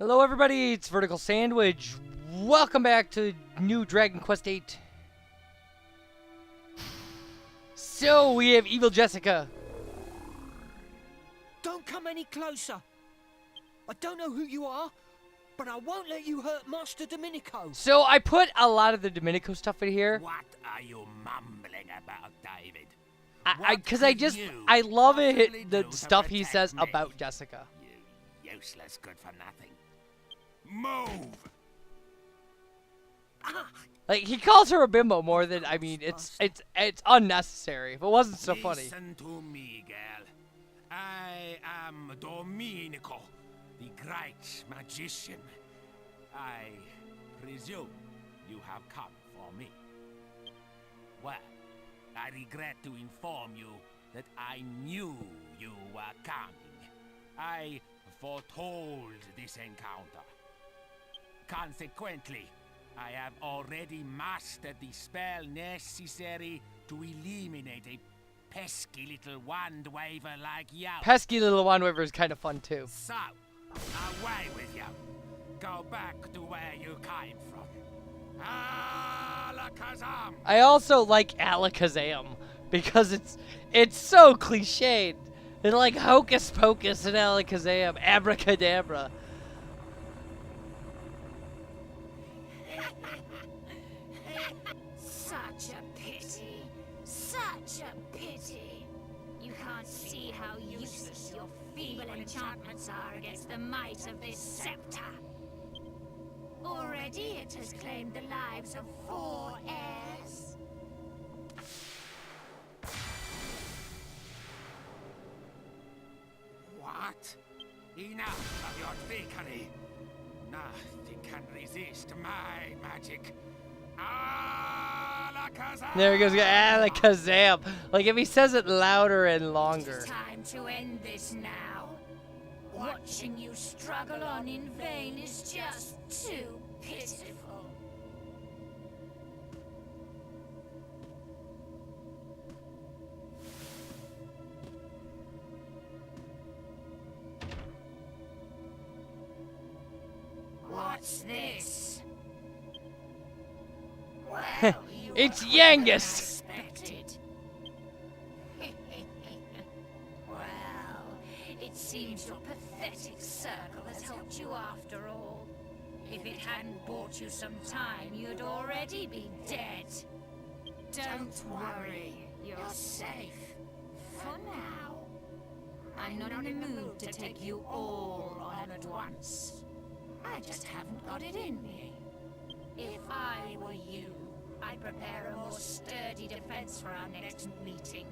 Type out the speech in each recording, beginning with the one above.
Hello everybody, it's Vertical Sandwich. Welcome back to new Dragon Quest VIII. So we have Evil Jessica. Don't come any closer. I don't know who you are, but I won't let you hurt Master Domenico. So I put a lot of the Domenico stuff in here. What are you mumbling about, David? I love it, the stuff he says about Jessica. You useless good for nothing. Move! Like, he calls her a bimbo more than, I mean, it's unnecessary. If it wasn't so funny. Listen to me, girl. I am Domenico, the great magician. I presume you have come for me. Well, I regret to inform you that I knew you were coming. I foretold this encounter. Consequently, I have already mastered the spell necessary to eliminate a pesky little wand waver like you. Pesky little wand waver is kind of fun too. So, away with you. Go back to where you came from. Alakazam! I also like Alakazam because it's so cliched. It's like Hocus Pocus and Alakazam, abracadabra. Such a pity. Such a pity. You can't see how useless your feeble enchantments are against the might of this scepter. Already it has claimed the lives of 4 heirs. What? Enough of your trickery. Nothing can resist my magic. Alakazam! There he goes, Alakazam. Like if he says it louder and longer. It's time to end this now. Watching you struggle on in vain is just too pitiful. What's this? Well, It's Yangus. Unexpected. Well, it seems your pathetic circle has helped you after all. If it hadn't bought you some time, you'd already be dead. Don't worry, you're safe. For now. I'm not in the mood to take you all on at once. I just haven't got it in me. If I were you, I'd prepare a more sturdy defense for our next meeting.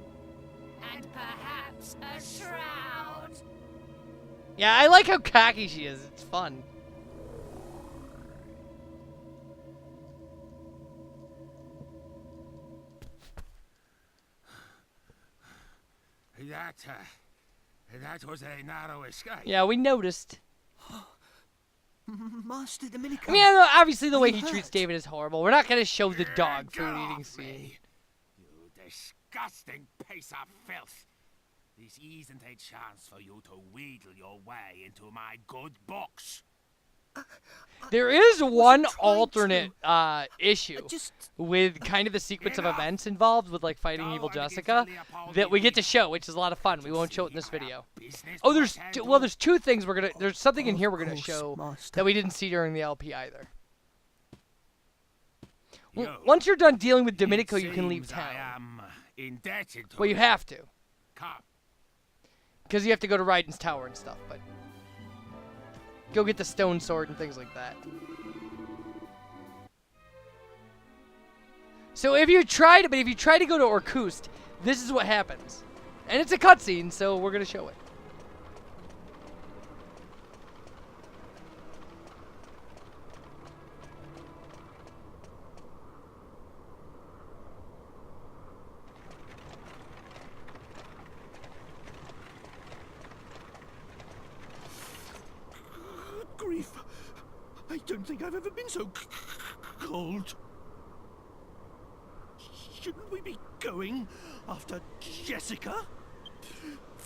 And perhaps a shroud. Yeah, I like how cocky she is. It's fun. That was a narrow escape. Yeah, we noticed. Master Domenico. I mean, obviously the Are way you he treats hurt? David is horrible. We're not gonna show the dog Get food eating off scene. me, you disgusting piece of filth. This isn't a chance for you to wheedle your way into my good books. There is one trying alternate issue just with kind of the sequence of events involved with like fighting Go Evil and give Jessica Leopold that we the get to show, which is a lot of fun. We won't show it in this See video. our business Oh, to there's attend well, to. there's two things we're gonna. There's something in here we're gonna Of course, show Master. that we didn't see during the LP either. You. Once you're done dealing with Domenico, you can leave Seems I town. am indebted to Well, you have to, Come. because you have to go to Raiden's tower and stuff. But go get the stone sword and things like that. So if you try to go to Orkust, this is what happens, and it's a cutscene, so we're gonna show it. Grief. I don't think I've ever been so cold. Shouldn't we be going after Jessica?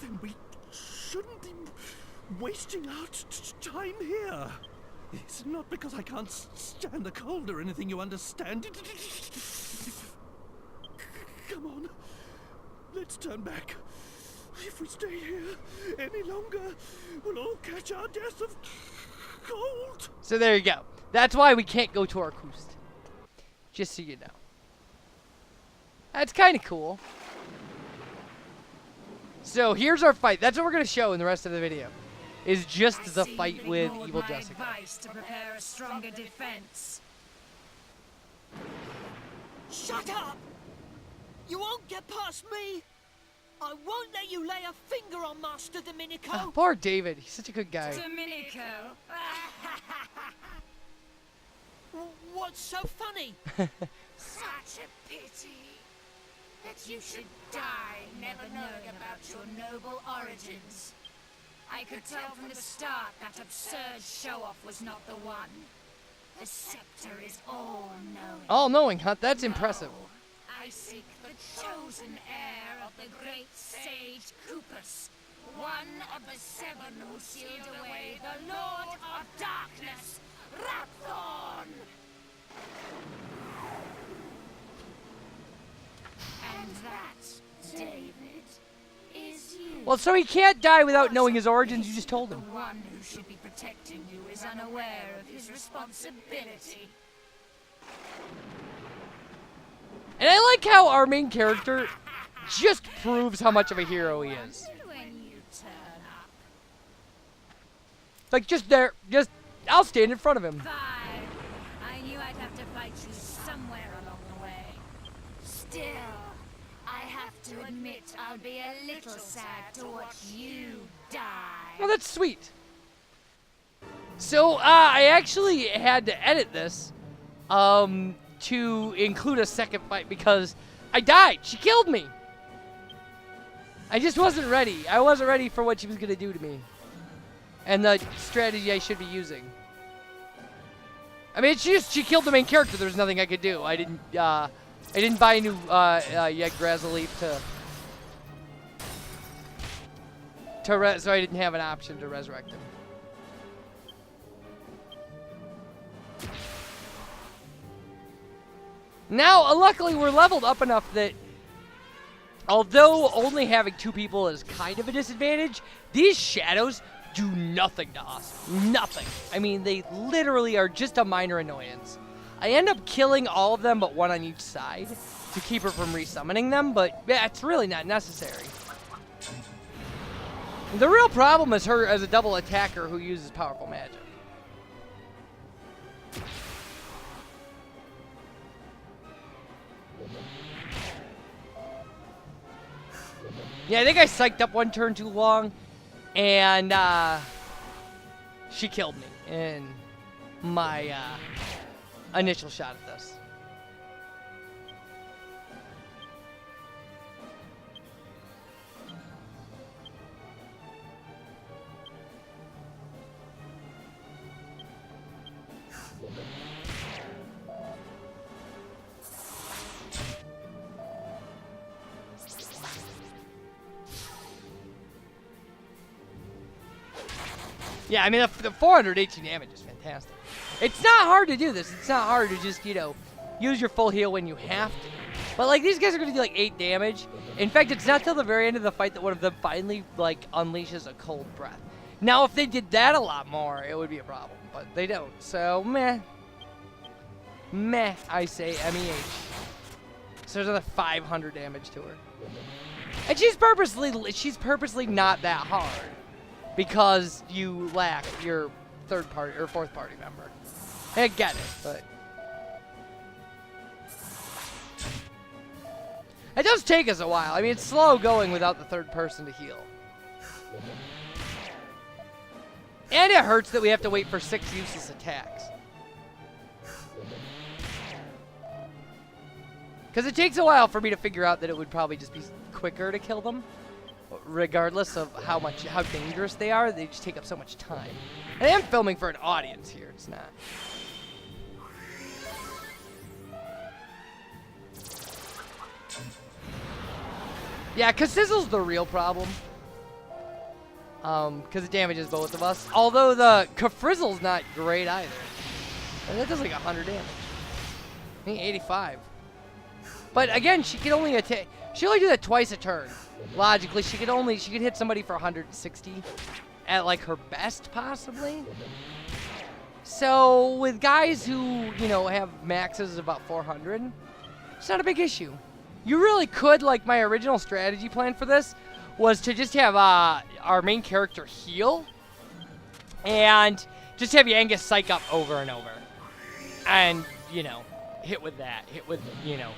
Then we shouldn't be wasting our time here. It's not because I can't stand the cold or anything, you understand? Come on. Let's turn back. If we stay here any longer, we'll all catch our death of cold. So there you go. That's why we can't go to Orkust. Just so you know. That's kind of cool. So here's our fight. That's what we're going to show in the rest of the video. Is just the fight with Evil Jessica. Advice to prepare a stronger defense. Shut up! You won't get past me! I won't let you lay a finger on Master Domenico! Oh, poor David. He's such a good guy. Domenico. What's so funny? Such a pity that you should die never knowing about your noble origins. I could tell from the start that absurd show-off was not the one. The scepter is all-knowing. All-knowing, huh? That's impressive. I seek the chosen heir of the great sage Kupus, one of the 7 who sealed away the Lord of Darkness, Rapthorn. And that, David, is you. Well, so he can't die without knowing his origins. You just told him. The one who should be protecting you is unaware of his responsibility. And I like how our main character just proves how much of a hero he is. When you turn up. Like, just there. Just, I'll stand in front of him. Fine. I knew I'd have to fight you somewhere along the way. Still, I have to admit I'll be a little sad to watch you die. Well, that's sweet. So, I actually had to edit this, to include a second fight because I died. She killed me. I just wasn't ready. I wasn't ready for what she was going to do to me. And the strategy I should be using. I mean, she killed the main character. There was nothing I could do. I didn't buy a new, Yggdrasil leaf so I didn't have an option to resurrect him. Now, luckily, we're leveled up enough that although only having 2 people is kind of a disadvantage, these shadows do nothing to us. Nothing. I mean, they literally are just a minor annoyance. I end up killing all of them but one on each side to keep her from resummoning them, but yeah, it's really not necessary. The real problem is her as a double attacker who uses powerful magic. Yeah, I think I psyched up one turn too long, and she killed me in my initial shot at this. Yeah, I mean, the 418 damage is fantastic. It's not hard to do this. It's not hard to just, use your full heal when you have to. But, like, these guys are going to do, like, 8 damage. In fact, it's not till the very end of the fight that one of them finally, like, unleashes a cold breath. Now, if they did that a lot more, it would be a problem. But they don't. So, meh. Meh, I say, MEH. So there's another 500 damage to her. And she's purposely not that hard. Because you lack your 3rd party or 4th party member. I get it, but it does take us a while. I mean, it's slow going without the 3rd person to heal. And it hurts that we have to wait for 6 useless attacks. Because it takes a while for me to figure out that it would probably just be quicker to kill them. Regardless of how dangerous they are, they just take up so much time. And I am filming for an audience here, it's not. Yeah, because Sizzle's the real problem. because it damages both of us. Although the Kafrizzle's not great either. And that does like 100 damage. I think 85. But again, she can only attack. She only do that twice a turn. Logically, she could hit somebody for 160 at like her best, possibly. So with guys who, you know, have maxes of about 400, it's not a big issue. You really could, like my original strategy plan for this was to just have our main character heal and just have Yangus psych up over and over. And, you know, hit with that. Hit with, you know,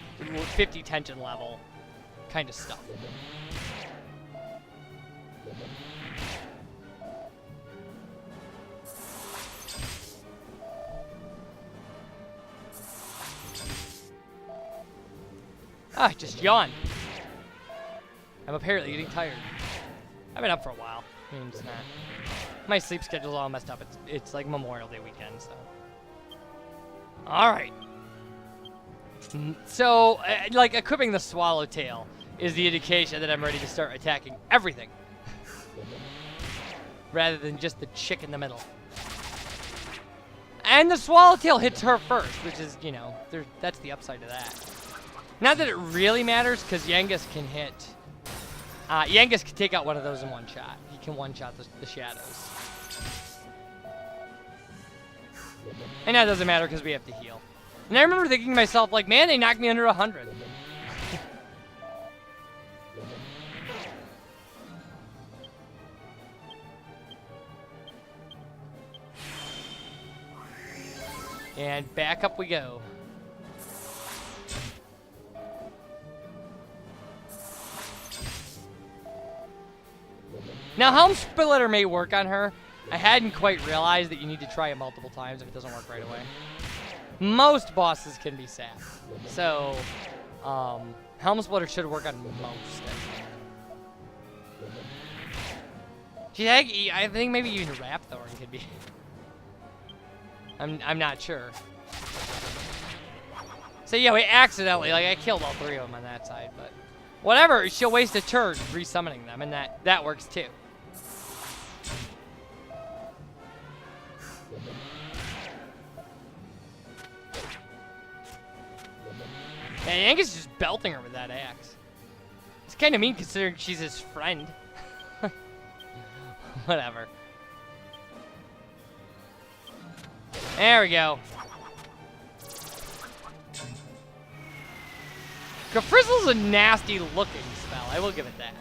50 tension level kind of stuff. Ah, just yawned. I'm apparently getting tired. I've been up for a while. I mean, it's not. My sleep schedule's all messed up. It's like Memorial Day weekend, so. All right. So, like, equipping the Swallowtail is the indication that I'm ready to start attacking everything. Rather than just the chick in the middle. And the Swallowtail hits her first, which is, you know, that's the upside to that. Not that it really matters, because Yangus can hit. Yangus can take out one of those in one shot. He can one-shot the shadows. And that doesn't matter because we have to heal. And I remember thinking to myself, like, man, they knocked me under 100. And back up we go. Now, Helm Splitter may work on her. I hadn't quite realized that you need to try it multiple times if it doesn't work right away. Most bosses can be sapped. So, Helm Splitter should work on most. Gee, I think maybe even Rapthorn could be. I'm not sure. So yeah, we accidentally, like, I killed all three of them on that side, but whatever. She'll waste a turn resummoning them, and that works too. And Yangus is just belting her with that axe. It's kind of mean considering she's his friend. Whatever. There we go. Kafrizzle's a nasty looking spell, I will give it that.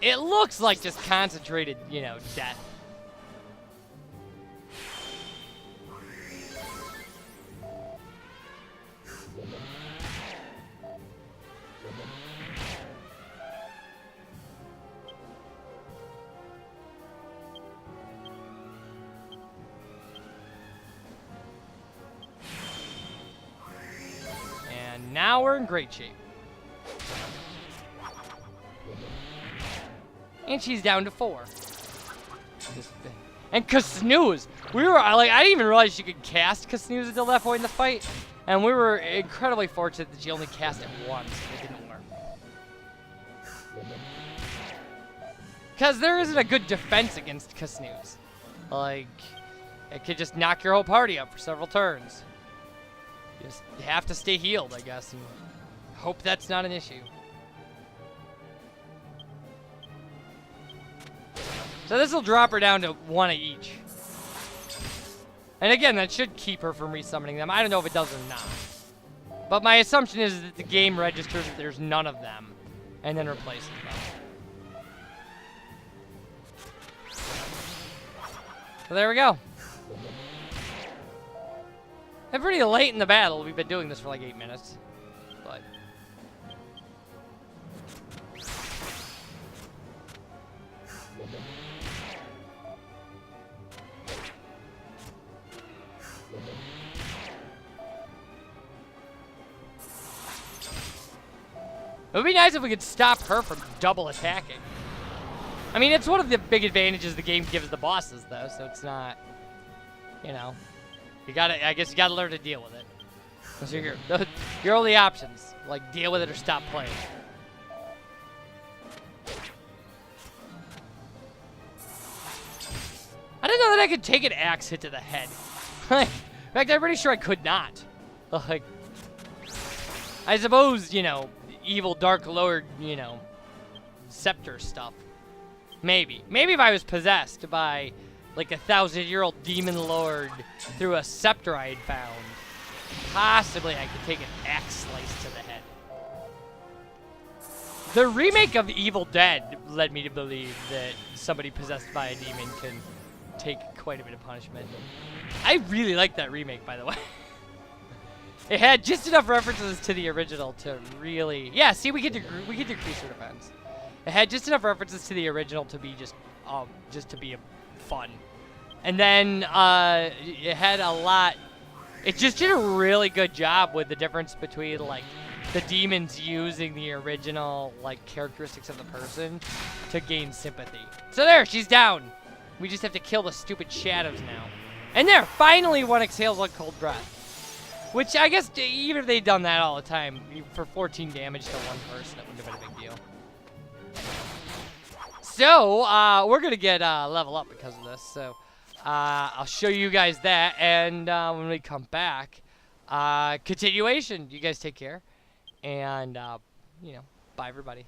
It looks like just concentrated, you know, death. Now we're in great shape. And she's down to 4. And Kasnooze! We were like, I didn't even realize she could cast Kasnooze until that point in the fight. And we were incredibly fortunate that she only cast it once and it didn't work. Because there isn't a good defense against Kasnooze. Like, it could just knock your whole party up for several turns. You just have to stay healed, I guess, and hope that's not an issue. So this will drop her down to 1 of each. And again, that should keep her from resummoning them. I don't know if it does or not. But my assumption is that the game registers that there's none of them, and then replaces them. So there we go. And pretty late in the battle. We've been doing this for like 8 minutes. But it would be nice if we could stop her from double attacking. I mean, it's one of the big advantages the game gives the bosses, though, so it's not, you know. I guess you gotta learn to deal with it. Those are your only options. Like, deal with it or stop playing. I could take an axe hit to the head. Like, in fact, I'm pretty sure I could not. Like, I suppose, you know, evil Dark Lord, you know, scepter stuff. Maybe. Maybe if I was possessed by, like, 1,000-year-old demon lord through a scepter I had found, possibly I could take an axe slice to the head. The remake of Evil Dead led me to believe that somebody possessed by a demon can take quite a bit of punishment. I really like that remake, by the way. It had just enough references to the original to really... Yeah, see, we could do creature defense. It had just enough references to the original to be just to be fun. And then it had a lot... It just did a really good job with the difference between, like, the demons using the original, like, characteristics of the person to gain sympathy. So there, she's down. We just have to kill the stupid shadows now. And there, finally one exhales like cold breath. Which, I guess, even if they'd done that all the time, for 14 damage to one person, it wouldn't have been a big deal. So, we're going to get level up because of this. So, I'll show you guys that. And when we come back, continuation. You guys take care. And, you know, bye, everybody.